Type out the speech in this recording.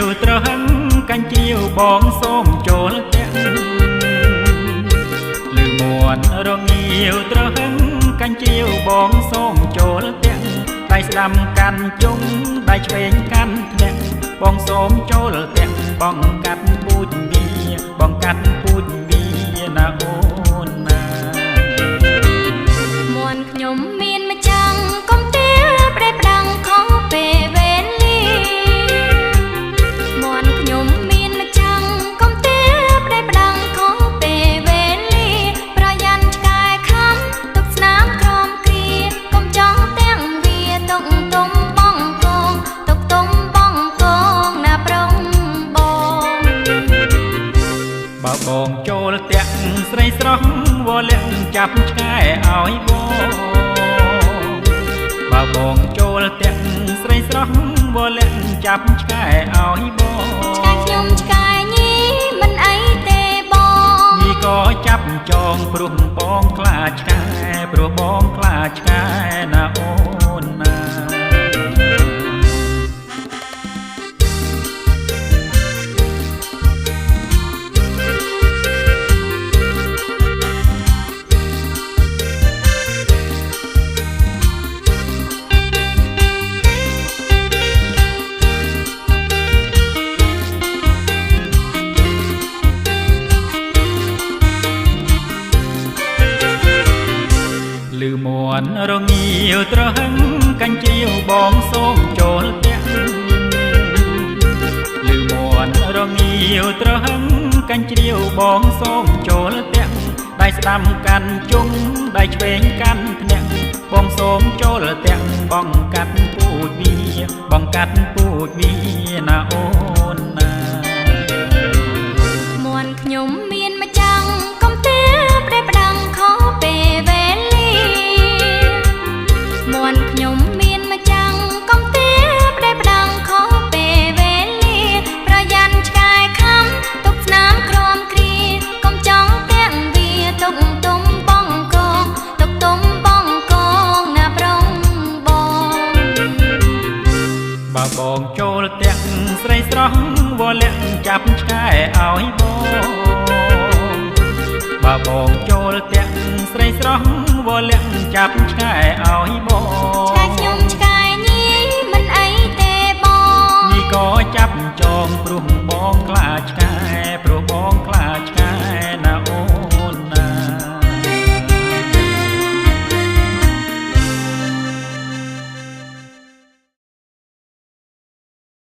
វត្រហឹងកាញ់ជាវបងសូមចូលទាំងលឺមួនរងាវត្រហឹងកាញ់ជាវបងសូមចូលទាំងដៃស្ដាំកាន់ជុំដៃឆ្វេងកាន់ធ្នាក់បងសូមចូលទាំងបងកាត់ពូជវាបងកាត់ពូជវាណាអូនណាមួនខ្ញុំមានម្ចាំងកុំទេប្រេផ្ដាំងខុសពេលវេលាមួនខ្ញុំមានម្ចាំងកុំទេប្រេផ្ដាំងខុសពេលវេលាប្រយ័ត្នឆ្កែខាំទុកស្នាមក្រមគ្រាកុំចង់ទាំងវាទុកទុំបងកងទុកទុំបងកងណាប្រុងបងបើបងចូលទាំងស្រីស្រស់វល់លាក់ចាប់ឆ្កែឲ្យបងបើបងចូលទាំងស្រីស្រស់វល់លាក់ចាប់ឆ្កែឲ្យបងឆ្កែខ្ញុំឆ្កែញីមិនអីទេបងញីក៏ចាប់ចងព្រោះបងខ្លាចឆ្កែព្រោះបងខ្លាចឆ្កែណាអូនណាលឺមួនរងាវត្រហឹងកាញ់ជាវបងសូមចូលទាំងលឺមួនរងាវត្រហឹងកាញ់ជាវបងសូមចូលទាំងដៃស្ដាំកាន់ជុំដៃឆ្វេងកាន់ធ្នាក់បងសូមចូលទាំងបងកាត់ពូជវាបងកាត់ពូជវាណាអូនណាមួនខ្ញុំមានម្ចាំងកុំទេប្រេផ្ដាំងខុសពេលវេលាមួនខ្ញុំមានម្ចាំងកុំទេប្រេផ្ដាំងខុសពេលវេលាប្រយ័ត្នឆ្កែខាំទុកស្នាមក្រមគ្រាកុំចង់ទាំងវាទុកទុំបងកងទុកទុំបងកងណាប្រុងបងបើបងចូលទាំងស្រីស្រស់វល់លាក់ចាប់ឆ្កែឲ្យបងបើបងចូលទាំងស្រីស្រស់វល់លាក់ចាប់ឆ្កែឲ្យបងឆ្កែខ្ញុំឆ្កែញីមិនអីទេបងញីក៏ចាប់ចងព្រោះបងខ្លាចឆ្កែព្រោះបង